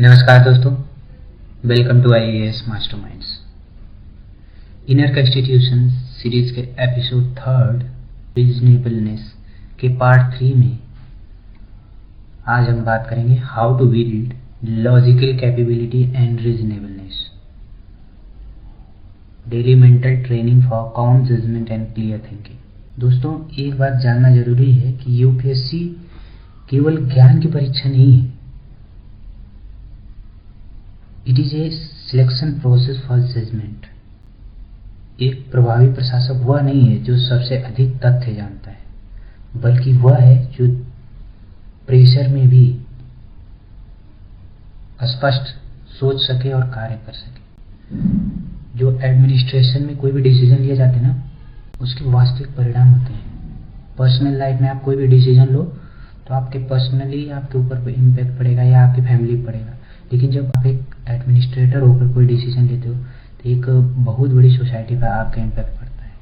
नमस्कार दोस्तों, welcome to IAS masterminds. Inner constitution series के एपिसोड 3 रीजनेबलनेस के पार्ट 3 में आज हम बात करेंगे how to build logical capability and reasonableness, daily mental training for calm judgment and clear thinking. दोस्तों, एक बात जानना जरूरी है कि यूपीएससी केवल ज्ञान की परीक्षा नहीं है, it is a selection process for judgement. एक प्रभावी प्रशासक वह नहीं है जो सबसे अधिक तथ्य जानता है, बल्कि वह है जो प्रेशर में भी स्पष्ट सोच सके और कार्य कर सके। जो एडमिनिस्ट्रेशन में कोई भी डिसीजन लिए जाते हैं ना, उसके वास्तविक परिणाम होते हैं। पर्सनल लाइफ में आप कोई भी डिसीजन लो तो आपके पर्सनली आपके ऊपर इम्पैक्ट पड़ेगा या आपकी फैमिली पड़ेगा, लेकिन जब आप एक एडमिनिस्ट्रेटर होकर कोई डिसीजन लेते हो तो एक बहुत बड़ी सोसाइटी पर आपका इम्पैक्ट पड़ता है।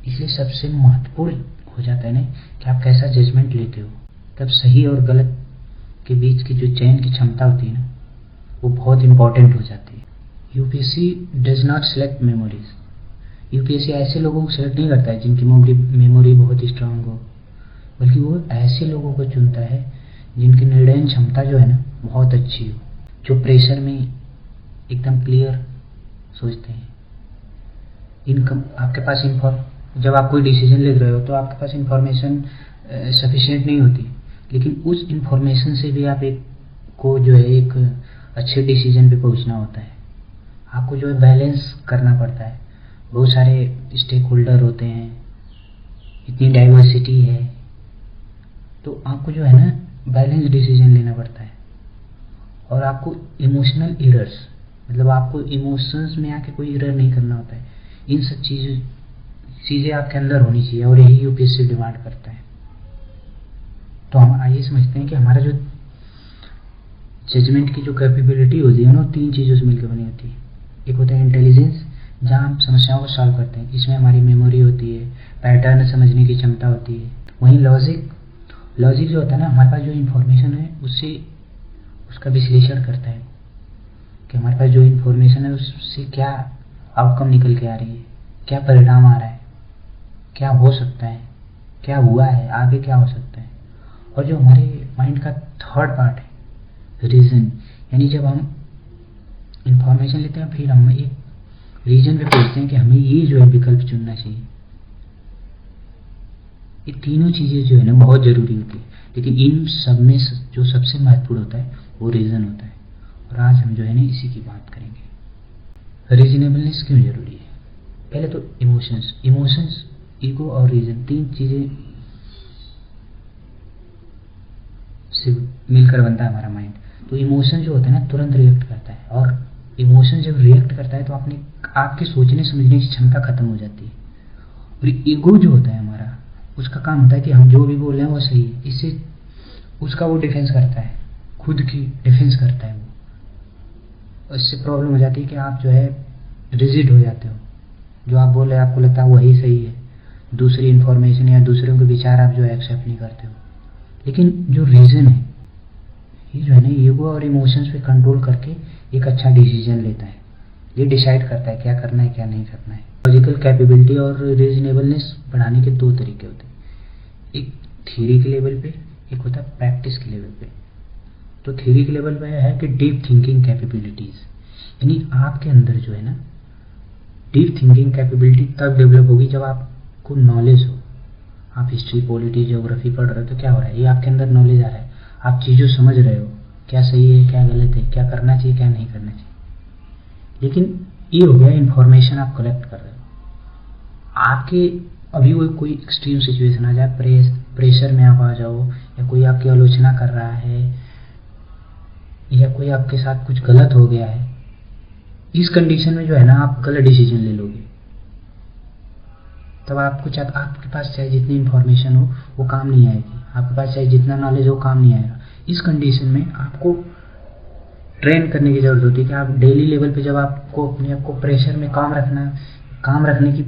इसलिए सबसे महत्वपूर्ण हो जाता है ना कि आप कैसा जजमेंट लेते हो। तब सही और गलत के बीच की जो चयन की क्षमता होती है ना, वो बहुत इंपॉर्टेंट हो जाती है। UPSC does not select memories. UPSC ऐसे लोगों को सेलेक्ट नहीं करता है जिनकी मेमोरी बहुत स्ट्रांग हो, बल्कि वो ऐसे लोगों को चुनता है जिनकी निर्णय क्षमता जो है ना बहुत अच्छी हो, जो प्रेशर में एकदम क्लियर सोचते हैं। इनकम आपके पास जब आप कोई डिसीजन ले रहे हो तो आपके पास इंफॉर्मेशन सफिशिएंट नहीं होती, लेकिन उस इंफॉर्मेशन से भी आप एक अच्छे डिसीजन पे पहुंचना होता है। आपको जो है बैलेंस करना पड़ता है। बहुत सारे स्टेक होल्डर होते हैं, इतनी डाइवर्सिटी है, तो आपको जो है ना बैलेंस डिसीजन लेना पड़ता है। और आपको इमोशनल एरर्स, मतलब आपको इमोशंस में आके कोई एरर नहीं करना होता है। इन सब चीज़ें आपके अंदर होनी चाहिए और यही यूपीएससी डिमांड करता है। तो हम आइए समझते हैं कि हमारा जो जजमेंट की जो कैपेबिलिटी होती है ना, तीन चीज़ों से मिलकर बनी होती है। एक होता है इंटेलिजेंस, जहाँ हम समस्याओं को सॉल्व करते हैं, इसमें हमारी मेमोरी होती है, पैटर्न समझने की क्षमता होती है। वहीं लॉजिक जो होता है ना, हमारे पास जो इन्फॉर्मेशन है उसका विश्लेषण करता है कि हमारे पास जो इन्फॉर्मेशन है उससे क्या आउटकम निकल के आ रही है, क्या परिणाम आ रहा है, क्या हो सकता है, क्या हुआ है, आगे क्या हो सकता है। और जो हमारे माइंड का थर्ड पार्ट है रीजन, यानी जब हम इंफॉर्मेशन लेते हैं फिर हम एक रीजन पे पहुंचते हैं कि हमें ये जो है विकल्प चुनना चाहिए। ये तीनों चीज़ें जो है ना बहुत ज़रूरी होती है, लेकिन इन सब में जो सबसे महत्वपूर्ण होता है वो रीज़न होता है। और आज हम जो है ना इसी की बात करेंगे। रीजनेबलनेस क्यों जरूरी है? पहले तो इमोशंस, ईगो और रीजन, तीन चीज़ें से मिलकर बनता है हमारा माइंड। तो इमोशन जो होता है ना तुरंत रिएक्ट करता है, और इमोशन जब रिएक्ट करता है तो आपके सोचने समझने की क्षमता खत्म हो जाती है। और ईगो जो होता है हमारा, उसका काम होता है कि हम जो भी बोल रहे हैं वो सही है, इससे उसका वो डिफेंस करता है, खुद की डिफेंस करता है वो। इससे प्रॉब्लम हो जाती है कि आप जो है रिजिड हो जाते हो, जो आप बोल रहे हैं आपको लगता है वही सही है, दूसरी इन्फॉर्मेशन या दूसरों के विचार आप जो है एक्सेप्ट नहीं करते हो। लेकिन जो रीजन है ये जो है ना ईगो और इमोशंस पे कंट्रोल करके एक अच्छा डिसीजन लेता है। ये डिसाइड करता है क्या करना है क्या नहीं करना है। लॉजिकल कैपेबिलिटी और रीजनेबलनेस बढ़ाने के दो तरीके होते हैं, एक थ्योरी के लेवल पे, एक होता है प्रैक्टिस के लेवल पे। तो थ्योरी के लेवल पे है कि डीप थिंकिंग कैपेबिलिटीज, यानी आपके अंदर जो है ना डीप थिंकिंग कैपेबिलिटी तब डेवलप होगी जब आपको नॉलेज हो। आप हिस्ट्री, पॉलिटी, ज्योग्राफी पढ़ रहे हो तो क्या हो रहा है, ये आपके अंदर नॉलेज आ रहा है, आप चीज़ों समझ रहे हो, क्या सही है क्या गलत है, क्या करना चाहिए क्या नहीं करना चाहिए। लेकिन ये हो गया इन्फॉर्मेशन आप कलेक्ट कर रहे हो। आपके अभी वो कोई एक्सट्रीम सिचुएशन आ जाए, प्रेशर में आप आ जाओ, या कोई आपकी आलोचना कर रहा है, या कोई आपके साथ कुछ गलत हो गया है, इस कंडीशन में जो है ना आप गलत डिसीजन ले लोगे। तब आपके पास चाहे जितनी इन्फॉर्मेशन हो वो काम नहीं आएगी, आपके पास चाहे जितना नॉलेज हो काम नहीं आएगा। इस कंडीशन में आपको ट्रेन करने की जरूरत होती है कि आप डेली लेवल पे जब आपको अपने आप को प्रेशर में काम रखने की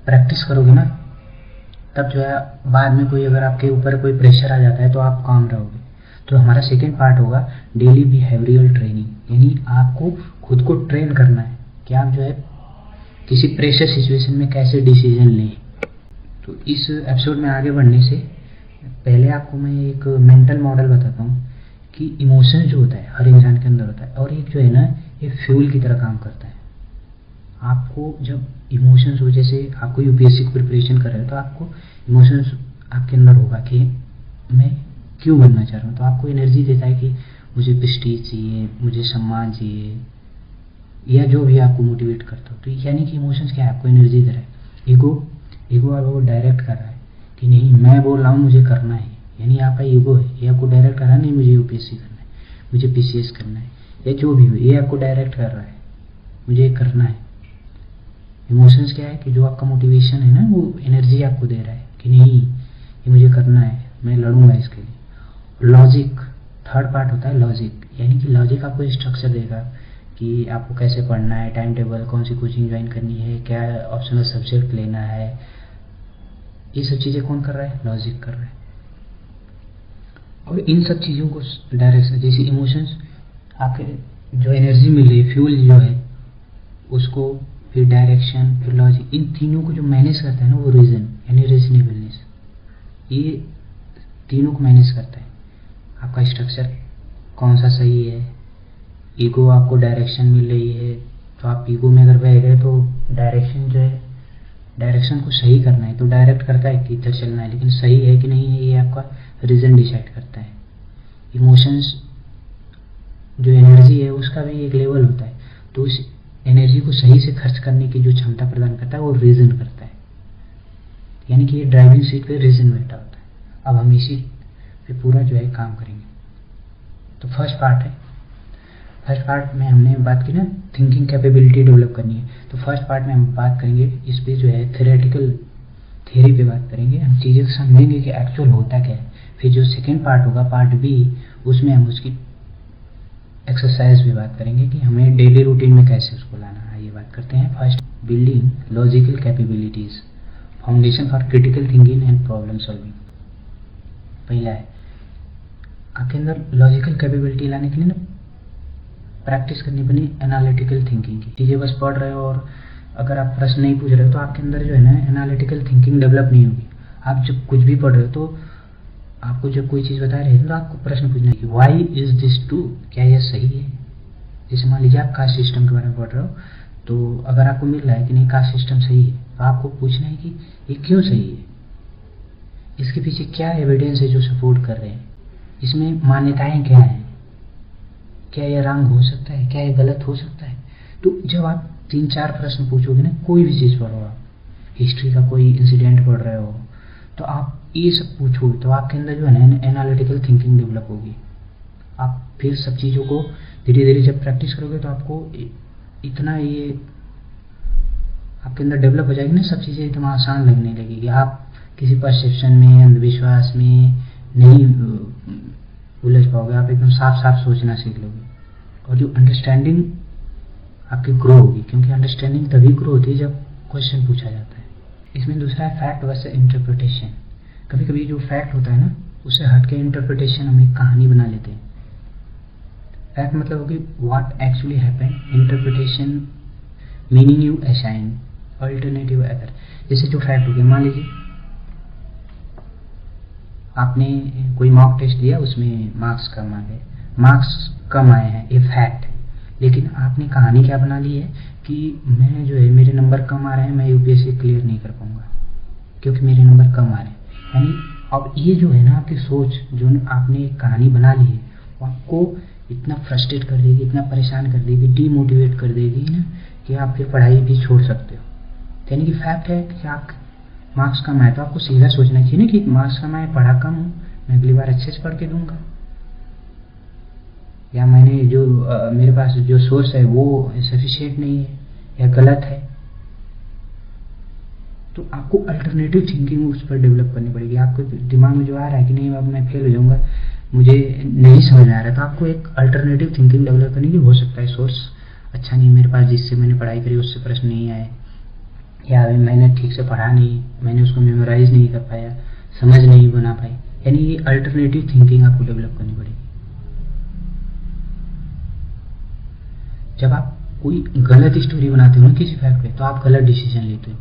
प्रैक्टिस करोगे ना, तब जो है बाद में कोई अगर आपके ऊपर कोई प्रेशर आ जाता है तो आप काम रहोगे। तो हमारा सेकेंड पार्ट होगा डेली बिहेवियरल ट्रेनिंग, यानी आपको खुद को ट्रेन करना है कि आप जो है किसी प्रेशर सिचुएशन में कैसे डिसीजन लें। तो इस एपिसोड में आगे बढ़ने से पहले आपको मैं एक मेंटल मॉडल बताता हूँ कि इमोशन जो होता है हर इंसान के अंदर होता है, और एक जो है ना ये फ्यूल की तरह काम करता है। आपको जब इमोशंस हो, जैसे आपको यूपीएससी की प्रिपरेशन कर रहे हो तो आपको इमोशंस आपके अंदर होगा कि मैं क्यों बनना चाह रहा हूँ, तो आपको एनर्जी देता है कि मुझे प्रेस्टीज चाहिए, मुझे सम्मान चाहिए, या जो भी आपको मोटिवेट करता हो। तो यानी कि इमोशंस क्या है, आपको एनर्जी दे रहा है। ईगो आपको डायरेक्ट कर रहा है कि नहीं मैं बोल रहा हूँ मुझे करना है, यानी आपका ईगो है, ये आपको डायरेक्ट कर रहा है नहीं मुझे यूपीएससी करना है, मुझे पीसीएस करना है, या जो भी हो ये आपको डायरेक्ट कर रहा है मुझे करना है। इमोशंस क्या है कि जो आपका मोटिवेशन है ना वो एनर्जी आपको दे रहा है कि नहीं ये मुझे करना है, मैं लड़ूंगा इसके लिए। लॉजिक थर्ड पार्ट होता है लॉजिक, यानी कि लॉजिक आपको स्ट्रक्चर देगा कि आपको कैसे पढ़ना है, टाइम टेबल, कौन सी कोचिंग ज्वाइन करनी है, क्या ऑप्शनल सब्जेक्ट लेना है, ये सब चीज़ें कौन कर रहा है, लॉजिक कर रहा है। और इन सब चीज़ों को डायरेक्शन, जैसे इमोशंस आपके जो एनर्जी मिल रही है, फ्यूल जो है उसको, फिर डायरेक्शन, फिर लॉजिक, इन तीनों को जो मैनेज करता है ना वो रीजन यानी रीजनेबलनेस, ये तीनों को मैनेज करता है। आपका स्ट्रक्चर कौन सा सही है, ईगो आपको डायरेक्शन मिल रही है तो आप ईगो में अगर बह गए तो डायरेक्शन जो है, डायरेक्शन को सही करना है तो डायरेक्ट करता है कि इधर चलना है, लेकिन सही है कि नहीं है ये आपका रीजन डिसाइड करता है। इमोशंस जो एनर्जी है उसका भी एक लेवल होता है, तो उस एनर्जी को सही से खर्च करने की जो क्षमता प्रदान करता है वो रीजन करता है, यानी कि ये ड्राइविंग सीट पे रीजन बैठा होता है। अब हम इसी पे पूरा जो है काम करेंगे। तो फर्स्ट पार्ट है, फर्स्ट पार्ट में हमने बात की ना थिंकिंग कैपेबिलिटी डेवलप करनी है, तो फर्स्ट पार्ट में हम बात करेंगे इस पे जो है थ्योरेटिकल थ्योरी पे बात करेंगे, हम चीज़ें समझेंगे कि एक्चुअल होता क्या है। फिर जो सेकेंड पार्ट होगा पार्ट बी, उसमें हम उसकी एक्सरसाइज भी बात करेंगे कि हमें डेली रूटीन में कैसे उसको लाना है। ये बात करते हैं first, building logical capabilities, foundation for critical thinking and problem solving. पहला है आपके अंदर लॉजिकल कैपेबिलिटी लाने के लिए ना प्रैक्टिस करनी पड़ी एनालिटिकल थिंकिंग की। चीज़ें बस पढ़ रहे हो और अगर आप प्रश्न नहीं पूछ रहे हो तो आपके अंदर जो है ना एनालिटिकल थिंकिंग डेवलप नहीं होगी। आप जब कुछ भी पढ़ रहे हो तो आपको जब कोई चीज़ बता रहे हैं तो आपको प्रश्न पूछना है कि वाई इज दिस ट्रू, क्या यह सही है। जैसे मान लीजिए आप कास्ट सिस्टम के बारे में पढ़ रहे हो, तो अगर आपको मिल रहा है कि नहीं कास्ट सिस्टम सही है तो आपको पूछना है कि ये क्यों सही है, इसके पीछे क्या एविडेंस है जो सपोर्ट कर रहे हैं, इसमें मान्यताएं क्या हैं, क्या यह रंग हो सकता है, क्या यह गलत हो सकता है। तो जब आप 3-4 प्रश्न पूछोगे ना, कोई भी चीज़ पढ़ो, आप हिस्ट्री का कोई इंसिडेंट पढ़ रहे हो तो आप ये सब पूछोगे तो आपके अंदर जो है ना एनालिटिकल थिंकिंग डेवलप होगी। आप फिर सब चीज़ों को धीरे धीरे जब प्रैक्टिस करोगे तो आपको इतना ये आपके अंदर डेवलप हो जाएगी ना, सब चीज़ें एकदम आसान लगने लगेगी। आप किसी परसेप्शन में, अंधविश्वास में नहीं उलझ पाओगे, आप एकदम साफ साफ सोचना सीख लोगे। और जो अंडरस्टैंडिंग आपकी ग्रो होगी, क्योंकि अंडरस्टैंडिंग तभी ग्रो होती है जब क्वेश्चन पूछा जाता है। इसमें दूसरा है फैक्ट वर्सेस इंटरप्रिटेशन। कभी कभी जो फैक्ट होता है ना उससे हट के इंटरप्रिटेशन हम एक कहानी बना लेते हैं। फैक्ट मतलब होगी what actually happened, interpretation meaning you assign alternative other. जैसे जो फैक्ट हो गया, मान लीजिए आपने कोई मॉक टेस्ट दिया, उसमें मार्क्स कम आ गए, मार्क्स कम आए हैं, ये फैक्ट। लेकिन आपने कहानी क्या बना ली है कि मैं जो है मेरे नंबर कम आ रहे हैं, मैं यूपीएससी क्लियर नहीं कर पाऊंगा क्योंकि मेरे नंबर कम आ रहे हैं। यानी अब ये जो है ना आपकी सोच जो आपने एक कहानी बना ली है वो आपको इतना फ्रस्ट्रेट कर देगी, इतना परेशान कर देगी, डीमोटिवेट कर देगी ना कि आप फिर पढ़ाई भी छोड़ सकते हो। यानी कि फैक्ट है कि आप मार्क्स कम आए तो आपको सीधा सोचना चाहिए ना कि मार्क्स कम आए, पढ़ा कम हूँ, मैं अगली बार अच्छे से पढ़ के दूंगा, या मैंने जो मेरे पास जो सोर्स है वो सफिशिएंट नहीं है या गलत है। तो आपको अल्टरनेटिव थिंकिंग उस पर डेवलप करनी पड़ेगी। आपको दिमाग में जो आ रहा है कि नहीं अब मैं फेल हो जाऊंगा, मुझे नहीं समझ में आ रहा है, तो आपको एक अल्टरनेटिव थिंकिंग डेवलप करनी की हो सकता है सोर्स अच्छा नहीं मेरे पास, जिससे मैंने पढ़ाई करी उससे प्रश्न नहीं आए, या मैंने ठीक से पढ़ा नहीं, मैंने उसको मेमोराइज नहीं कर पाया, समझ नहीं बना पाई, यानी ये अल्टरनेटिव थिंकिंग आपको डेवलप करनी पड़ेगी। जब आप कोई गलत स्टोरी बनाते हो ना किसी फैक्ट पे, तो आप गलत डिसीजन लेते हो।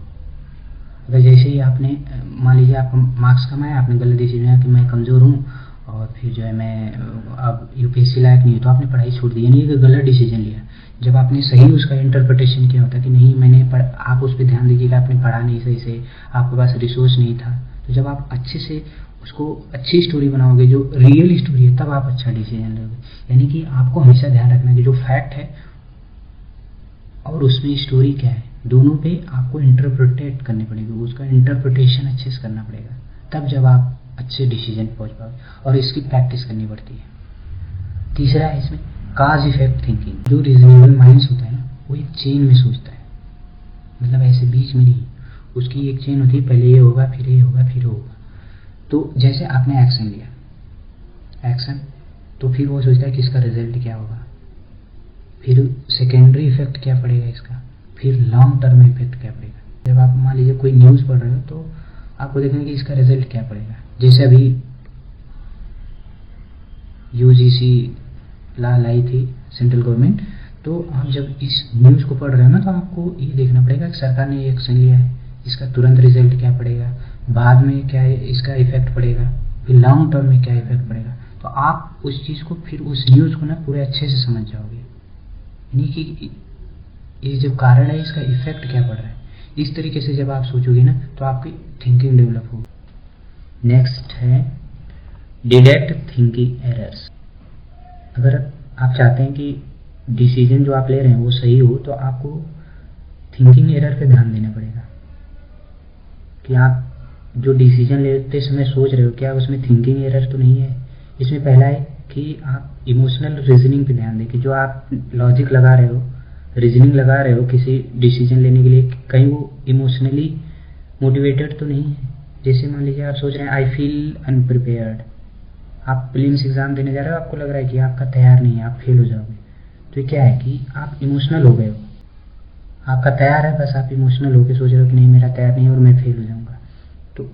अगर जैसे ही आपने मान लीजिए आपका मार्क्स कम आया, आपने गलत डिसीजन लिया कि मैं कमज़ोर हूँ और फिर जो है मैं अब यूपीएससी लायक नहीं हूँ, तो आपने पढ़ाई छोड़ दी, यानी एक गलत डिसीजन लिया। जब आपने सही उसका इंटरप्रिटेशन किया होता कि नहीं मैंने आप उस पर ध्यान दीजिएगा, आपने पढ़ा नहीं सही से, आपके पास रिसोर्स नहीं था, तो जब आप अच्छे से उसको अच्छी स्टोरी बनाओगे जो रियल स्टोरी है, तब आप अच्छा डिसीजन लोगे। यानी कि आपको हमेशा ध्यान रखना कि जो फैक्ट है और उसमें स्टोरी क्या है, दोनों पे आपको इंटरप्रिटेट करनी पड़ेगी, उसका इंटरप्रिटेशन अच्छे से करना पड़ेगा, तब जब आप अच्छे डिसीजन पहुंच पाओगे, और इसकी प्रैक्टिस करनी पड़ती है। तीसरा है इसमें काज इफेक्ट थिंकिंग। जो रीजनेबल माइंड्स होता है ना, वो एक चेन में सोचता है, मतलब ऐसे बीच में नहीं, उसकी एक चेन होती है, पहले ये होगा फिर ये होगा फिर होगा। तो जैसे आपने एक्शन लिया, एक्शन, तो फिर वो सोचता है कि इसका रिजल्ट क्या होगा, फिर सेकेंडरी इफेक्ट क्या पड़ेगा इसका, फिर लॉन्ग टर्म इफेक्ट क्या पड़ेगा। जब आप मान लीजिए कोई न्यूज़ पढ़ रहे हो, तो आपको देखेंगे कि इसका रिजल्ट क्या पड़ेगा। जैसे अभी यूजीसी ला लाई थी सेंट्रल गवर्नमेंट, तो आप जब इस न्यूज़ को पढ़ रहे हो ना, तो आपको ये देखना पड़ेगा कि सरकार ने ये एक्शन लिया है, इसका तुरंत रिजल्ट क्या पड़ेगा, बाद में क्या इसका इफेक्ट पड़ेगा, फिर लॉन्ग टर्म में क्या इफेक्ट पड़ेगा। तो आप उस चीज़ को, फिर उस न्यूज़ को ना पूरे अच्छे से समझ जाओगे, यानी कि ये जो कारण है इसका इफेक्ट क्या पड़ रहा है। इस तरीके से जब आप सोचोगे ना, तो आपकी थिंकिंग डेवलप होगी। नेक्स्ट है डिटेक्ट थिंकिंग एरर्स। अगर आप चाहते हैं कि डिसीजन जो आप ले रहे हैं वो सही हो, तो आपको थिंकिंग एरर पे ध्यान देना पड़ेगा कि आप जो डिसीजन लेते समय सोच रहे हो, क्या उसमें थिंकिंग एरर तो नहीं है। इसमें पहला है कि आप इमोशनल रीजनिंग पे ध्यान दें, कि जो आप लॉजिक लगा रहे हो, रीजनिंग लगा रहे हो किसी डिसीजन लेने के लिए, कहीं वो इमोशनली मोटिवेटेड तो नहीं है। जैसे मान लीजिए आप सोच रहे हैं आई फील अनप्रिपेयर्ड, आप प्रीलिम्स एग्जाम देने जा रहे हो, आपको लग रहा है कि आपका तैयार नहीं है, आप फेल हो जाओगे, तो ये क्या है कि आप इमोशनल हो गए हो। आपका तैयार है, बस आप इमोशनल होकर सोच रहे हो कि नहीं मेरा तैयार नहीं है और मैं फेल हो जाऊंगा। तो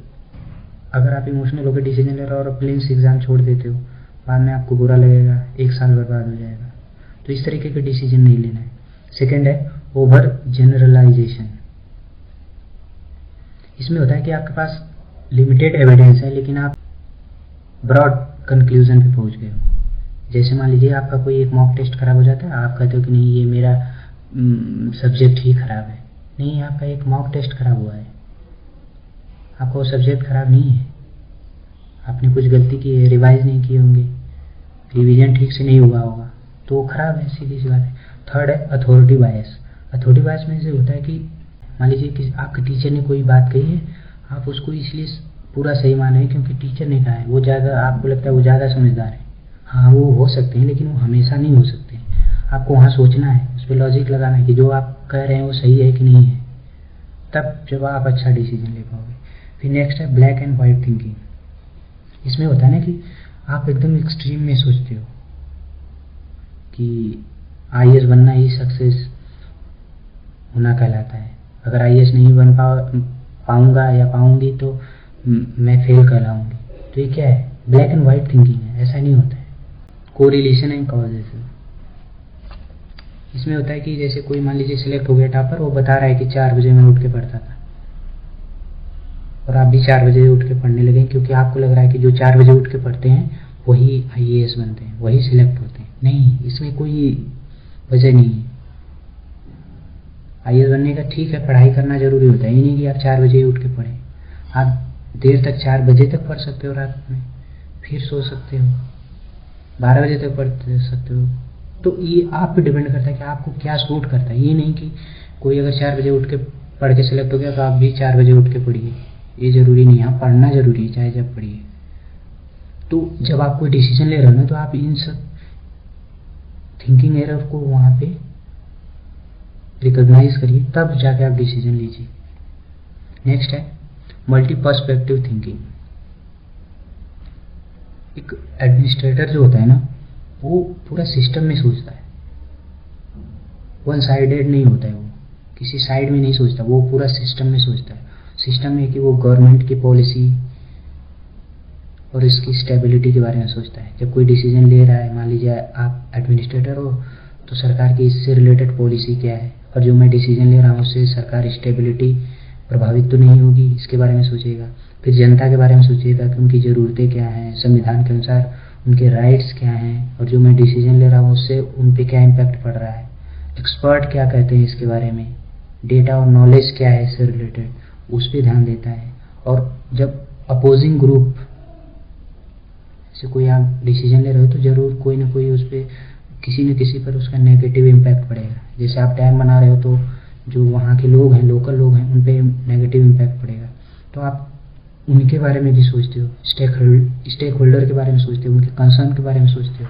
अगर आप इमोशनल होकर डिसीजन ले रहे हो और प्रीलिम्स एग्जाम छोड़ देते हो, बाद में आपको बुरा लगेगा, एक साल बर्बाद हो जाएगा। तो इस तरीके के डिसीजन नहीं लेना है। सेकेंड है ओवर जनरलाइजेशन। इसमें होता है कि आपके पास लिमिटेड एविडेंस है, लेकिन आप ब्रॉड कंक्लूजन पे पहुंच गए हो। जैसे मान लीजिए आपका कोई एक मॉक टेस्ट खराब हो जाता है, आप कहते हो कि नहीं ये मेरा सब्जेक्ट ही खराब है। नहीं, आपका एक मॉक टेस्ट खराब हुआ है, आपका वो सब्जेक्ट खराब नहीं है, आपने कुछ गलती की है, रिवाइज नहीं किए होंगे, रिवीजन ठीक से नहीं हुआ होगा, तो वो खराब है, सीधी सी बात है। थर्ड है अथॉरिटी बायस। अथॉरिटी बायस में से होता है कि मान लीजिए कि आपके टीचर ने कोई बात कही है, आप उसको इसलिए पूरा सही माने हैं क्योंकि टीचर ने कहा है, वो ज़्यादा, आपको लगता है वो ज़्यादा समझदार है। हाँ, वो हो सकते हैं, लेकिन वो हमेशा नहीं हो सकते। आपको वहाँ सोचना है, उस पर लॉजिक लगाना है कि जो आप कह रहे हैं वो सही है कि नहीं है, तब जब आप अच्छा डिसीजन ले पाओगे। फिर नेक्स्ट है ब्लैक एंड वाइट थिंकिंग। इसमें होता है ना कि आप एकदम एक्सट्रीम में सोचते हो कि आईएएस बनना ही सक्सेस होना कहलाता है, अगर आईएएस नहीं बन पाऊंगा या पाऊंगी तो मैं फेल कहलाऊंगी। तो ये क्या है, ब्लैक एंड वाइट थिंकिंग है, ऐसा नहीं होता है। Correlation and causation. इसमें होता है कि जैसे कोई मान लीजिए सिलेक्ट हो गया टॉपर, वो बता रहा है कि 4 बजे मैं उठ के पढ़ता था, और आप भी 4 बजे उठ के पढ़ने लगे क्योंकि आपको लग रहा है कि जो 4 बजे उठ के पढ़ते हैं वही आईएएस बनते हैं, वही सिलेक्ट होते हैं। नहीं, इसमें कोई वजह नहीं है। आईएएस बनने का ठीक है, पढ़ाई करना जरूरी होता है, ये नहीं कि आप 4 बजे उठ के पढ़ें। आप देर तक 4 बजे तक पढ़ सकते हो रात में, फिर सो सकते हो, 12 बजे तक पढ़ सकते हो। तो ये आप पे डिपेंड करता है कि आपको क्या सूट करता है। ये नहीं कि कोई अगर 4 बजे उठ के पढ़ के सिलेक्ट हो गया तो आप भी 4 बजे उठ के पढ़िए, ये जरूरी नहीं है। आप पढ़ना जरूरी है, चाहे जब पढ़िए। तो जब आप कोई डिसीजन ले रहे हो ना, तो आप इन सब थिंकिंग एरर को वहाँ पे रिकॉग्नाइज करिए, तब जाके आप डिसीजन लीजिए। नेक्स्ट है मल्टी पर्सपेक्टिव थिंकिंग। एक एडमिनिस्ट्रेटर जो होता है ना, वो पूरा सिस्टम में सोचता है, वन साइडेड नहीं होता है, वो किसी साइड में नहीं सोचता, वो पूरा सिस्टम में सोचता है। सिस्टम में कि वो गवर्नमेंट की पॉलिसी और इसकी स्टेबिलिटी के बारे में सोचता है। जब कोई डिसीजन ले रहा है, मान लीजिए आप एडमिनिस्ट्रेटर हो, तो सरकार की इससे रिलेटेड पॉलिसी क्या है, और जो मैं डिसीजन ले रहा हूँ उससे सरकार स्टेबिलिटी प्रभावित तो नहीं होगी, इसके बारे में सोचेगा। फिर जनता के बारे में सोचिएगा कि उनकी ज़रूरतें क्या हैं, संविधान के अनुसार उनके राइट्स क्या हैं, और जो मैं डिसीजन ले रहा हूँ उससे उन पे क्या इम्पैक्ट पड़ रहा है, एक्सपर्ट क्या कहते हैं इसके बारे में, डेटा और नॉलेज क्या है इससे रिलेटेड, उस पर ध्यान देता है। और जब अपोजिंग ग्रुप से कोई आप डिसीजन ले रहे हो तो ज़रूर कोई ना कोई उस पर किसी न किसी पर उसका नेगेटिव इम्पैक्ट पड़ेगा। जैसे आप डैम बना रहे हो तो जो वहाँ के लोग हैं, लोकल लोग हैं, उन पे नेगेटिव इम्पैक्ट पड़ेगा, तो आप उनके बारे में भी सोचते हो, स्टेक होल्डर के बारे में सोचते हो, उनके कंसर्न के बारे में सोचते हो।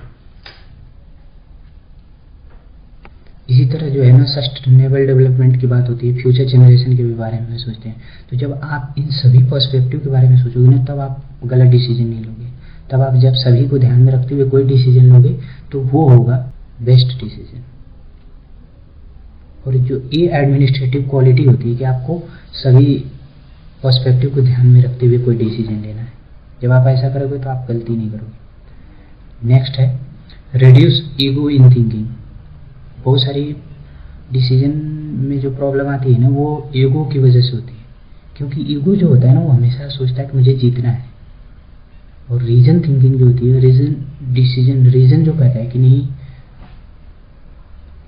इसी तरह जो है ना सस्टेनेबल डेवलपमेंट की बात होती है, फ्यूचर जनरेशन के भी बारे में सोचते हैं। तो जब आप इन सभी पर्सपेक्टिव के बारे में सोचोगे ना, तब आप गलत डिसीजन नहीं लोगे। तब आप जब सभी को ध्यान में रखते हुए कोई डिसीजन लोगे तो वो होगा बेस्ट डिसीजन। और जो ये एडमिनिस्ट्रेटिव क्वालिटी होती है कि आपको सभी पर्सपेक्टिव को ध्यान में रखते हुए कोई डिसीजन लेना है। जब आप ऐसा करोगे तो आप गलती नहीं करोगे। नेक्स्ट है रिड्यूस ईगो इन थिंकिंग। बहुत सारी डिसीजन में जो प्रॉब्लम आती है ना, वो ईगो की वजह से होती है, क्योंकि ईगो जो होता है ना वो हमेशा सोचता है कि मुझे जीतना है। और रीजन थिंकिंग जो होती है, रीजन जो कहता है कि नहीं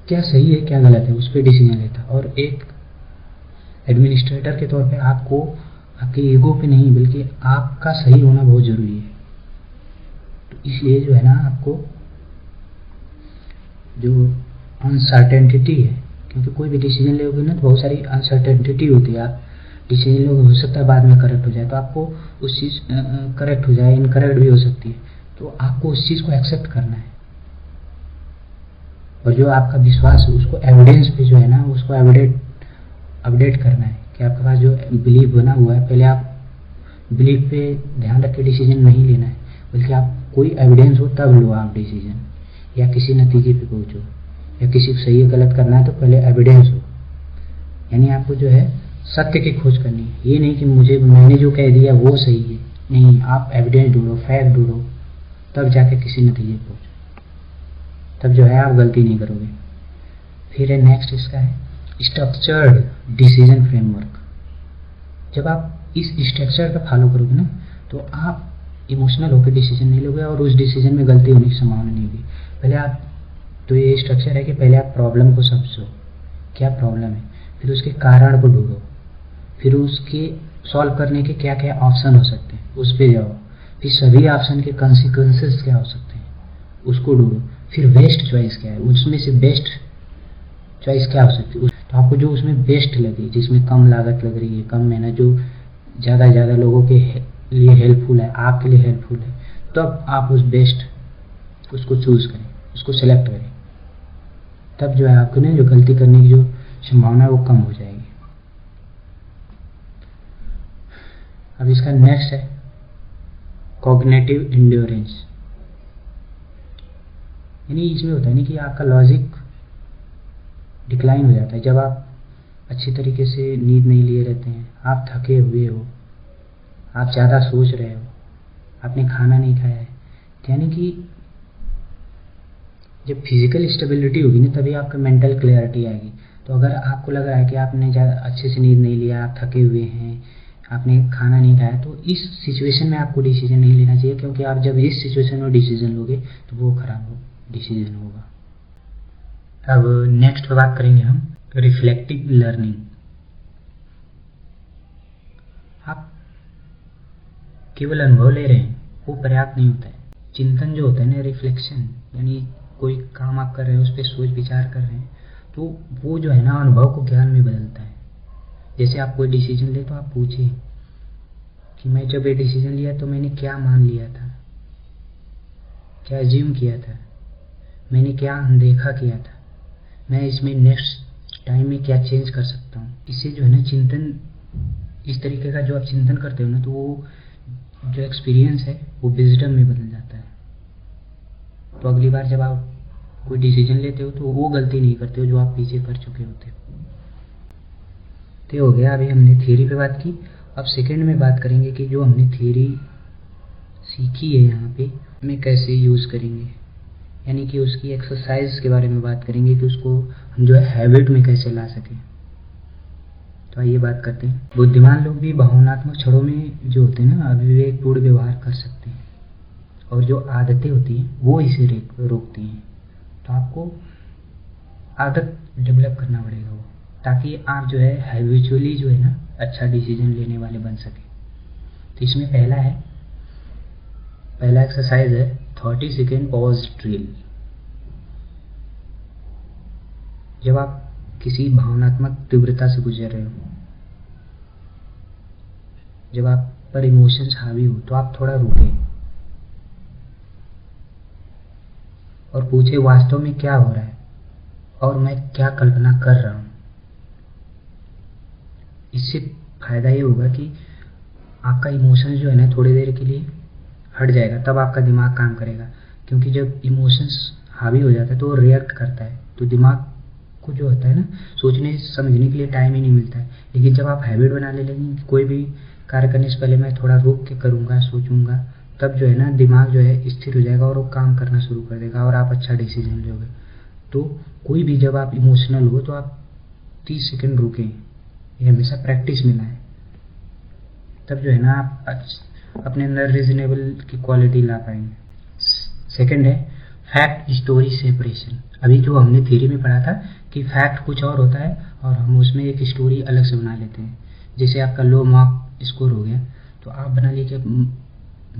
क्या सही है क्या गलत है, उस पर डिसीजन लेता है। और एक एडमिनिस्ट्रेटर के तौर पे आपको आपके ईगो पे नहीं बल्कि आपका सही होना बहुत जरूरी है। तो इसलिए जो है ना आपको जो अनसर्टेनिटी है, क्योंकि कोई भी डिसीजन लोगे ना तो बहुत सारी अनसर्टेनिटी होती है। आप डिसीजन लोगे, हो सकता है बाद में करेक्ट हो जाए, तो आपको उस चीज़ करेक्ट हो जाए, इनकरेक्ट भी हो सकती है, तो आपको उस चीज़ को एक्सेप्ट करना है। और जो आपका विश्वास है उसको एविडेंस पे जो है ना उसको अपडेट करना है कि आपके पास जो बिलीव बना हुआ है, पहले आप बिलीव पे ध्यान रख के डिसीजन नहीं लेना है, बल्कि आप कोई एविडेंस हो तब लो आप डिसीजन, या किसी नतीजे पे पहुंचो, या किसी को सही कगलत करना है तो पहले एविडेंस हो। यानी आपको जो है सत्य की खोज करनी है, ये नहीं कि मैंने जो कह दिया वो सही है, नहीं, आप एविडेंस ढूंढो, फैक्ट ढूंढो, तब जाके किसी नतीजे पे पहुंचो, तब जो है आप गलती नहीं करोगे। फिर है नेक्स्ट इसका है स्ट्रक्चर्ड डिसीजन फ्रेमवर्क। जब आप इस स्ट्रक्चर का फॉलो करोगे ना तो आप इमोशनल होकर डिसीजन नहीं लोगे और उस डिसीजन में गलती होने की संभावना नहीं होगी। पहले आप तो ये स्ट्रक्चर है कि पहले आप प्रॉब्लम को समझो, क्या प्रॉब्लम है, फिर उसके कारण को ढूंढो, फिर उसके सॉल्व करने के क्या क्या ऑप्शन हो सकते हैं उस पर जाओ, फिर सभी ऑप्शन के कॉन्सिक्वेंसेस क्या हो सकते हैं उसको ढूंढो, फिर बेस्ट चॉइस क्या है, उसमें से बेस्ट चॉइस क्या हो सकती है। तो आपको जो उसमें बेस्ट लगे, जिसमें कम लागत लग रही है, कम मेहनत, जो ज़्यादा लोगों के लिए हेल्पफुल है, आपके लिए हेल्पफुल है, तब आप उस बेस्ट उसको चूज करें, उसको सेलेक्ट करें। तब जो है आपको ना जो गलती करने की जो संभावना है वो कम हो जाएगी। अब इसका नेक्स्ट है कॉग्निटिव एंड्योरेंस। यानी इसमें होता है नहीं कि आपका लॉजिक डिक्लाइन हो जाता है जब आप अच्छी तरीके से नींद नहीं लिए रहते हैं, आप थके हुए हो, आप ज़्यादा सोच रहे हो, आपने खाना नहीं खाया है। यानी कि जब फिजिकल स्टेबिलिटी होगी ना तभी आपका मेंटल क्लैरिटी आएगी। तो अगर आपको लग रहा है कि आपने ज़्यादा अच्छे से नींद नहीं लिया, आप थके हुए हैं, आपने खाना नहीं खाया, तो इस सिचुएशन में आपको डिसीजन नहीं लेना चाहिए, क्योंकि आप जब इस सिचुएशन में डिसीजन लोगे तो वो खराब डिसीजन होगा। अब नेक्स्ट पे बात करेंगे हम रिफ्लेक्टिव लर्निंग। आप केवल अनुभव ले रहे हैं वो पर्याप्त नहीं होता है। चिंतन जो होता है ना, रिफ्लेक्शन, यानी कोई काम आप कर रहे हैं उस पर सोच विचार कर रहे हैं, तो वो जो है ना अनुभव को ज्ञान में बदलता है। जैसे आप कोई डिसीजन ले तो आप पूछिए कि मैं जब ये डिसीजन लिया तो मैंने क्या मान लिया था, क्या अज्यूम किया था, मैंने क्या अनदेखा किया था, मैं इसमें नेक्स्ट टाइम में क्या चेंज कर सकता हूँ। इससे जो है ना चिंतन, इस तरीके का जो आप चिंतन करते हो ना, तो वो जो एक्सपीरियंस है वो विजडम में बदल जाता है। तो अगली बार जब आप कोई डिसीजन लेते हो तो वो गलती नहीं करते हो जो आप पीछे कर चुके होते हो। तो हो गया, अभी हमने थियरी पे बात की। अब सेकंड में बात करेंगे कि जो हमने थियरी सीखी है यहाँ पे में कैसे यूज़ करेंगे, यानी कि उसकी एक्सरसाइज के बारे में बात करेंगे कि उसको हम जो है हैबिट में कैसे ला सकें। तो आइए बात करते हैं। बुद्धिमान लोग भी भावनात्मक क्षणों में जो होते हैं ना अविवेकपूर्ण व्यवहार कर सकते हैं, और जो आदतें होती हैं वो इसे रोकती हैं। तो आपको आदत डेवलप करना पड़ेगा वो, ताकि आप जो है हैबिचुअली जो है ना अच्छा डिसीजन लेने वाले बन सके। तो इसमें पहला एक्सरसाइज है 30 सेकेंड पॉज ड्रिल। जब आप किसी भावनात्मक तीव्रता से गुजर रहे हो, जब आप पर इमोशंस हावी हो, तो आप थोड़ा रुके और पूछे वास्तव में क्या हो रहा है और मैं क्या कल्पना कर रहा हूं। इससे फायदा ये होगा कि आपका इमोशन जो है ना थोड़ी देर के लिए हट जाएगा, तब आपका दिमाग काम करेगा। क्योंकि जब इमोशंस हावी हो जाता है तो वो रिएक्ट करता है, तो दिमाग को जो होता है ना सोचने समझने के लिए टाइम ही नहीं मिलता है। लेकिन जब आप हैबिट बना ले लेंगे, कोई भी कार्य करने से पहले मैं थोड़ा रुक के करूँगा, सोचूंगा, तब जो है ना दिमाग जो है स्थिर हो जाएगा और वो काम करना शुरू कर देगा और आप अच्छा डिसीजन लोगे। तो कोई भी जब आप इमोशनल हो तो आप 30 सेकंड रुकें, ये हमेशा प्रैक्टिस में लाएं, तब जो है ना आप अपने अंदर रीजनेबल की क्वालिटी ला पाएंगे। सेकंड है फैक्ट स्टोरी सेपरेशन। अभी जो हमने थ्योरी में पढ़ा था कि फैक्ट कुछ और होता है और हम उसमें एक स्टोरी अलग से बना लेते हैं। जैसे आपका लो मार्क स्कोर हो गया तो आप बना लीजिए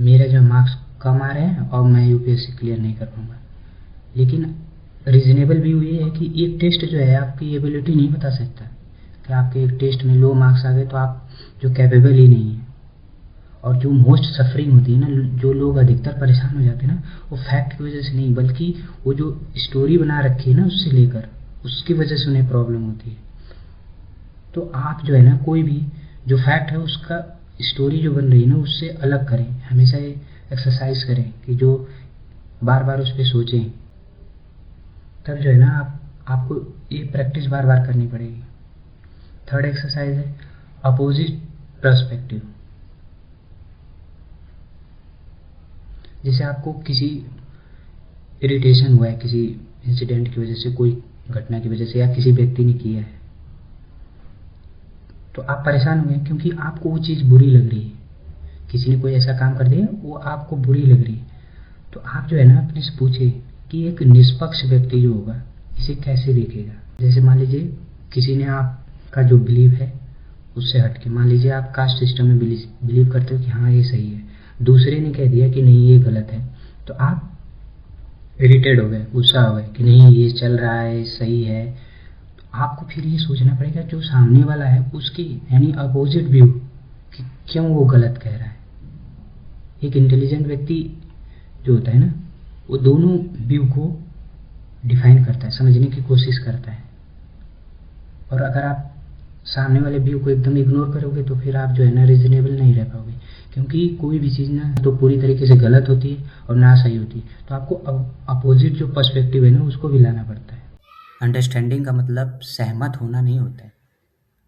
मेरे जो मार्क्स कम आ रहे हैं और मैं यूपीएससी क्लियर नहीं कर पाऊंगा। लेकिन रीजनेबल व्यू ये है कि एक टेस्ट जो है आपकी एबिलिटी नहीं बता सकता कि आपके एक टेस्ट में लो मार्क्स आ गए तो आप जो कैपेबल ही नहीं है। और जो मोस्ट सफरिंग होती है ना, जो लोग अधिकतर परेशान हो जाते हैं ना, वो फैक्ट की वजह से नहीं बल्कि वो जो स्टोरी बना रखी है ना उससे लेकर, उसकी वजह से उन्हें प्रॉब्लम होती है। तो आप जो है ना कोई भी जो फैक्ट है उसका स्टोरी जो बन रही है ना उससे अलग करें। हमेशा ये एक्सरसाइज करें कि जो बार बार उस पर सोचें, तब जो है ना आपको ये प्रैक्टिस बार बार करनी पड़ेगी। थर्ड एक्सरसाइज है अपोजिट पर्सपेक्टिव। जैसे आपको किसी इरिटेशन हुआ है किसी इंसिडेंट की वजह से, कोई घटना की वजह से, या किसी व्यक्ति ने किया है, तो आप परेशान हुए क्योंकि आपको वो चीज़ बुरी लग रही है। किसी ने कोई ऐसा काम कर दिया वो आपको बुरी लग रही है, तो आप जो है ना अपने से पूछे कि एक निष्पक्ष व्यक्ति जो होगा इसे कैसे देखेगा। जैसे मान लीजिए किसी ने आपका जो बिलीव है उससे हटके, मान लीजिए आप कास्ट सिस्टम में बिलीव करते हो कि हाँ ये सही है, दूसरे ने कह दिया कि नहीं ये गलत है, तो आप इरिटेट हो गए, गुस्सा हो गए कि नहीं ये चल रहा है सही है। तो आपको फिर ये सोचना पड़ेगा जो सामने वाला है उसकी यानी अपोजिट व्यू कि क्यों वो गलत कह रहा है। एक इंटेलिजेंट व्यक्ति जो होता है ना वो दोनों व्यू को डिफाइन करता है, समझने की कोशिश करता है। और अगर आप सामने वाले व्यू को एकदम इग्नोर करोगे तो फिर आप जो है ना रीजनेबल नहीं रह पाओगे, क्योंकि कोई भी चीज़ ना तो पूरी तरीके से गलत होती है और ना सही होती है। तो आपको अपोजिट जो पर्सपेक्टिव है ना उसको भी लाना पड़ता है। अंडरस्टैंडिंग का मतलब सहमत होना नहीं होता है।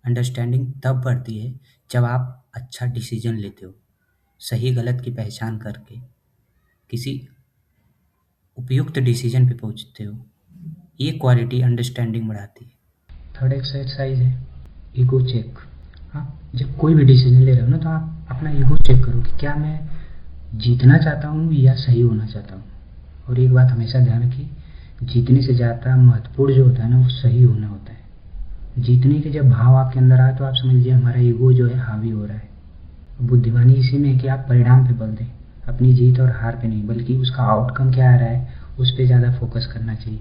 अंडरस्टैंडिंग तब बढ़ती है जब आप अच्छा डिसीजन लेते हो, सही गलत की पहचान करके किसी उपयुक्त डिसीजन पे पहुंचते हो। ये क्वालिटी अंडरस्टैंडिंग बढ़ाती है। थर्ड एक्सरसाइज है ईगो चेक। आप जब कोई भी डिसीजन ले रहे हो ना तो आप अपना ईगो चेक करो कि क्या मैं जीतना चाहता हूँ या सही होना चाहता हूँ। और एक बात हमेशा ध्यान रखिए, जीतने से ज़्यादा महत्वपूर्ण जो होता है ना वो सही होना होता है। जीतने के जब भाव आपके अंदर आए तो आप समझ लीजिए हमारा ईगो जो है हावी हो रहा है। बुद्धिमानी इसी में है कि आप परिणाम पे बल दें, अपनी जीत और हार पे नहीं, बल्कि उसका आउटकम क्या आ रहा है उस पर ज़्यादा फोकस करना चाहिए।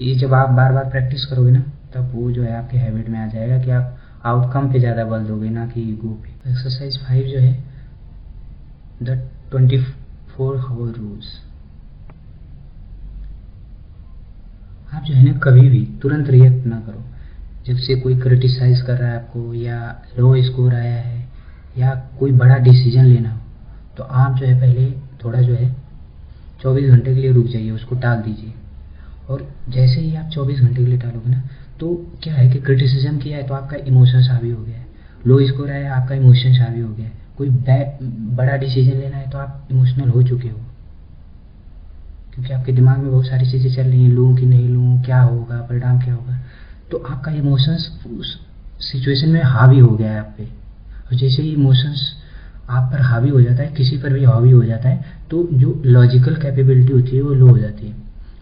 ये जब आप बार बार प्रैक्टिस करोगे ना तब वो जो है आपके हैबिट में आ जाएगा कि आप आउटकम पे ज़्यादा बल दोगे ना कि ईगो पे। एक्सरसाइज 5 जो है द 24 आवर रूल्स। आप जो है ना कभी भी तुरंत रिएक्ट ना करो। जब से कोई क्रिटिसाइज कर रहा है आपको या लो स्कोर आया है या कोई बड़ा डिसीजन लेना हो, तो आप जो है पहले थोड़ा जो है 24 घंटे के लिए रुक जाइए, उसको टाल दीजिए। और जैसे ही आप 24 घंटे के लिए टालोगे ना तो क्या है कि क्रिटिसिज्म किया है तो आपका इमोशंस हावी हो गया है, लो स्कोर आया आपका इमोशंस हावी हो गया है, कोई बड़ा डिसीजन लेना है तो आप इमोशनल हो चुके हो, क्योंकि आपके दिमाग में बहुत सारी चीज़ें चल रही हैं, लूँ कि नहीं लूँ, क्या होगा, परिणाम क्या होगा। तो आपका इमोशंस उस सिचुएशन में हावी हो गया है आप पे, और जैसे ही इमोशंस आप पर हावी हो जाता है, किसी पर भी हावी हो जाता है, तो जो लॉजिकल कैपेबिलिटी होती है वो लो हो जाती है।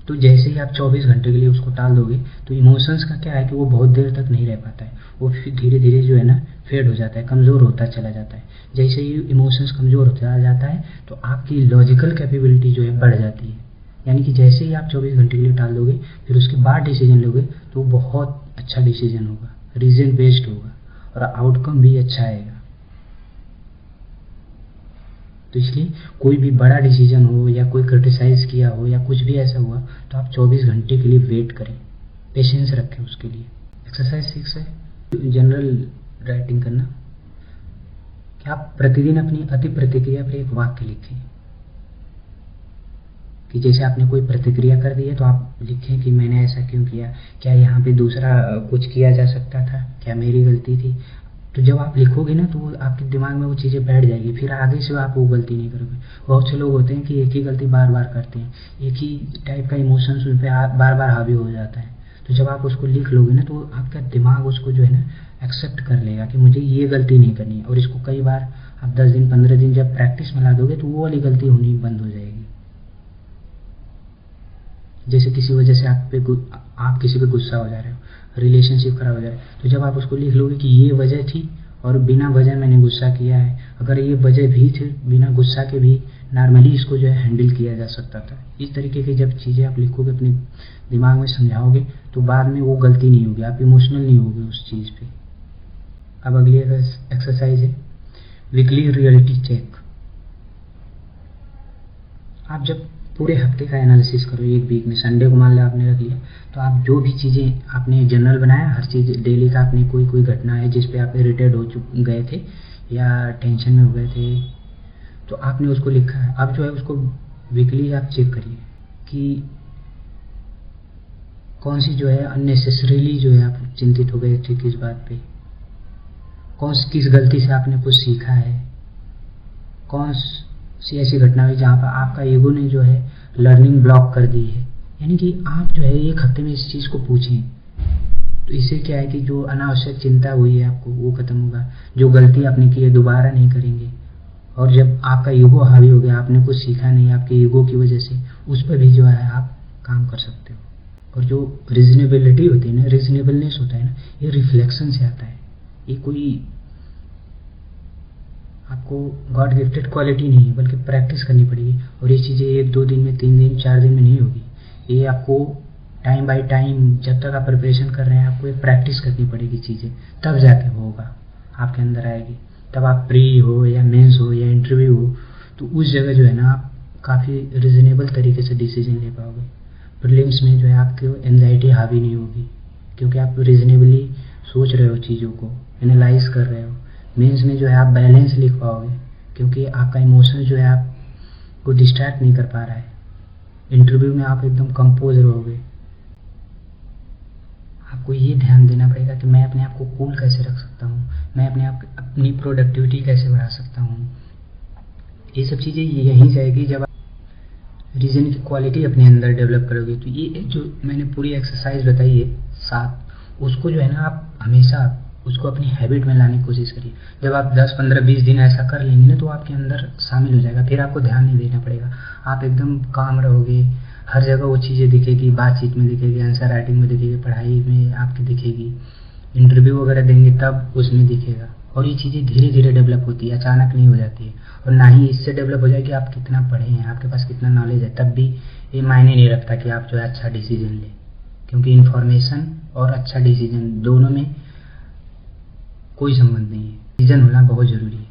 तो जैसे ही आप 24 घंटे के लिए उसको टाल दोगे तो इमोशंस का क्या है कि वो बहुत देर तक नहीं रह पाता है, वो फिर धीरे धीरे जो है ना फेड हो जाता है, कमज़ोर होता चला जाता है। जैसे ही इमोशंस कमज़ोर होता जाता है तो आपकी लॉजिकल कैपेबिलिटी जो है बढ़ जाती है, यानी कि जैसे ही आप 24 घंटे के लिए टाल दोगे फिर उसके बाद डिसीजन लोगे तो वो बहुत अच्छा डिसीजन होगा, रीजन बेस्ड होगा और आउटकम भी अच्छा आएगा। तो इसलिए कोई भी बड़ा डिसीजन हो या कोई क्रिटिसाइज किया हो या कुछ भी ऐसा हुआ तो आप 24 घंटे के लिए वेट करें, पेशेंस रखें उसके लिए। एक्सरसाइज 6 है जनरल राइटिंग करना, कि आप प्रतिदिन अपनी अति प्रतिक्रिया पर एक वाक्य लिखें। कि जैसे आपने कोई प्रतिक्रिया कर दी है तो आप लिखें कि मैंने ऐसा क्यों किया, क्या यहाँ पे दूसरा कुछ किया जा सकता था, क्या मेरी गलती थी। तो जब आप लिखोगे ना तो आपके दिमाग में वो चीज़ें बैठ जाएगी, फिर आगे से आप वो गलती नहीं करोगे। बहुत से लोग होते हैं कि एक ही गलती बार बार करते हैं, एक ही टाइप का इमोशंस उन पर बार बार हावी हो जाता है। तो जब आप उसको लिख लोगे ना तो आपका दिमाग उसको जो है ना एक्सेप्ट कर लेगा कि मुझे ये गलती नहीं करनी है, और इसको कई बार आप 10 दिन 15 दिन जब प्रैक्टिस में ला दोगे तो वो वाली गलती होनी बंद हो जाएगी। जैसे किसी वजह से आप किसी पे गुस्सा हो जा रहे हो, रिलेशनशिप खराब हो जा रहा है, तो जब आप उसको लिख लोगे कि ये वजह थी और बिना वजह मैंने गुस्सा किया है, अगर ये वजह भी थी बिना गुस्सा के भी नॉर्मली इसको जो है हैंडल किया जा सकता था। इस तरीके की जब चीज़ें आप लिखोगे, अपने दिमाग में समझाओगे, तो बाद में वो गलती नहीं होगी, आप इमोशनल नहीं होगे उस चीज़ पे। अब अगली एक्सरसाइज है वीकली रियलिटी चेक। आप जब पूरे हफ्ते का एनालिसिस करो, एक वीक में संडे को मान लो आपने रख लिया, तो आप जो भी चीज़ें आपने जर्नल बनाया, हर चीज़ डेली का आपने कोई घटना है जिस पे आप इरिटेट हो गए थे या टेंशन में हो गए थे, तो आपने उसको लिखा है। अब जो है उसको वीकली आप चेक करिए कि कौन सी जो है अननेसेसरीली जो है आप चिंतित हो गए थे, किस बात पे, किस गलती से आपने कुछ सीखा है, कौन सी ऐसी घटना हुई जहाँ पर आपका ईगो ने जो है लर्निंग ब्लॉक कर दी है। यानी कि आप जो है एक हफ्ते में इस चीज़ को पूछें, तो इससे क्या है कि जो अनावश्यक चिंता हुई है आपको वो खत्म होगा, जो गलती आपने की है दोबारा नहीं करेंगे। और जब आपका ईगो हावी हो गया, आपने कुछ सीखा नहीं आपके ईगो की वजह से, उस पर भी जो है आप काम कर सकते हो। और जो रीजनेबिलिटी होती है ना, रीजनेबलनेस होता है ना, ये रिफ्लेक्शन से आता है। ये कोई आपको गॉड गिफ्टेड क्वालिटी नहीं है, बल्कि प्रैक्टिस करनी पड़ेगी। और ये चीज़ें 1-2 दिन में, 3 दिन 4 दिन में नहीं होगी, ये आपको टाइम बाय टाइम जब तक आप प्रिपरेशन कर रहे हैं आपको एक प्रैक्टिस करनी पड़ेगी चीज़ें, तब जाके होगा, आपके अंदर आएगी। तब आप प्री हो या मेंस हो या इंटरव्यू हो, तो उस जगह जो है ना आप काफ़ी रीजनेबल तरीके से डिसीजन ले पाओगे। प्रीलिम्स में जो है आपको एंजाइटी हावी नहीं होगी, क्योंकि आप रीजनेबली सोच रहे हो, चीज़ों को एनालाइज कर रहे हो। मेंस में जो है आप बैलेंस लिख पाओगे, क्योंकि आपका इमोशन जो है आपको डिस्ट्रैक्ट नहीं कर पा रहा है। इंटरव्यू में आप एकदम कंपोज रहोगे। आपको ये ध्यान देना पड़ेगा कि मैं अपने आप को कूल कैसे रख सकता हूँ, मैं अपनी प्रोडक्टिविटी कैसे बढ़ा सकता हूँ। ये सब चीज़ें यहीं जाएगी जब आप रीजन की क्वालिटी अपने अंदर डेवलप करोगे। तो ये जो मैंने पूरी एक्सरसाइज बताई है 7, उसको जो है ना आप हमेशा उसको अपनी हैबिट में लाने की कोशिश करिए। जब आप 10, 15, 20 दिन ऐसा कर लेंगे ना तो आपके अंदर शामिल हो जाएगा, फिर आपको ध्यान नहीं देना पड़ेगा, आप एकदम काम रहोगे। हर जगह वो चीज़ें दिखेगी, बातचीत में दिखेगी, आंसर राइटिंग में दिखेगी, पढ़ाई में आपकी दिखेगी, इंटरव्यू वगैरह देंगे तब उसमें दिखेगा। और ये चीज़ें धीरे धीरे डेवलप होती है, अचानक नहीं हो जाती है। और ना ही इससे डेवलप हो जाएगी आप कितना पढ़े हैं, आपके पास कितना नॉलेज है, तब भी ये मायने नहीं रखता कि आप जो है अच्छा डिसीजन लें, क्योंकि इन्फॉर्मेशन और अच्छा डिसीजन दोनों में कोई संबंध नहीं है। डिसीजन होना बहुत ज़रूरी है।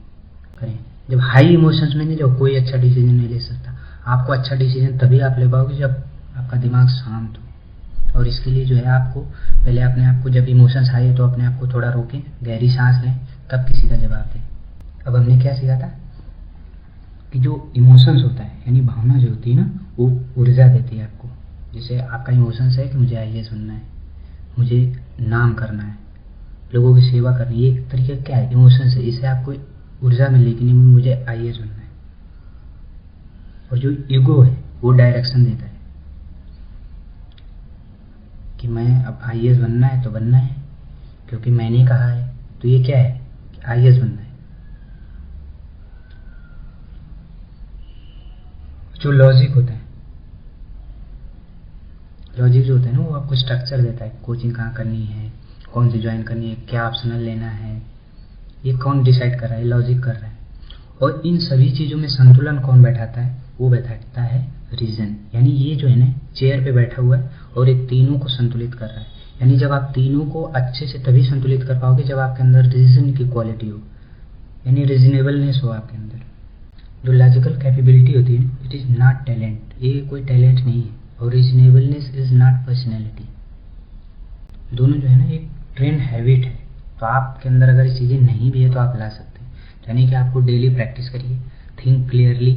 करें जब हाई इमोशंस में नहीं, जब कोई अच्छा डिसीजन नहीं ले सकता। आपको अच्छा डिसीजन तभी आप ले पाओगे जब आपका दिमाग शांत हो। और इसके लिए जो है आपको पहले अपने आप को, जब इमोशंस आए तो अपने आप को थोड़ा रोकें, गहरी सांस लें, तब किसी का जवाब दें। अब हमने क्या सीखा था कि जो इमोशंस होता है यानी भावना जो होती है ना, वो ऊर्जा देती है आपको। जैसे आपका इमोशंस है कि मुझे IAS बनना है, मुझे नाम करना है, लोगों की सेवा करनी है, ये एक तरीके क्या है इमोशंस है। इससे आपको ऊर्जा मिली कि नहीं मुझे आईएएस बनना है, और जो ईगो है वो डायरेक्शन देता है कि मैं अब आईएएस बनना है तो बनना है क्योंकि मैंने कहा है। तो ये क्या है कि आईएएस बनना है। जो लॉजिक होता है, लॉजिक जो होता है ना वो आपको स्ट्रक्चर देता है, कोचिंग कहाँ करनी है, कौन सी ज्वाइन करनी है, क्या ऑप्शनल लेना है, ये कौन डिसाइड कर रहा है, लॉजिक कर रहा है। और इन सभी चीज़ों में संतुलन कौन बैठाता है, वो बैठाता है रीजन। यानी ये जो है ना चेयर पे बैठा हुआ है और एक तीनों को संतुलित कर रहा है। यानी जब आप तीनों को अच्छे से तभी संतुलित कर पाओगे जब आपके अंदर रीजन की क्वालिटी हो, यानी रीजनेबलनेस हो आपके अंदर। जो लॉजिकल कैपेबिलिटी होती है इट इज़ नॉट टैलेंट, ये कोई टैलेंट नहीं है, और रीजनेबलनेस इज नॉट पर्सनैलिटी। दोनों जो है ना एक ट्रेंड हैबिट है। तो आपके अंदर अगर ये चीज़ें नहीं भी है तो आप ला सकते हैं। यानी कि आपको डेली प्रैक्टिस करिए, थिंक क्लियरली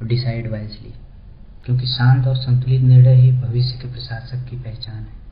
और डिसाइड वाइजली, क्योंकि शांत और संतुलित निर्णय ही भविष्य के प्रशासक की पहचान है।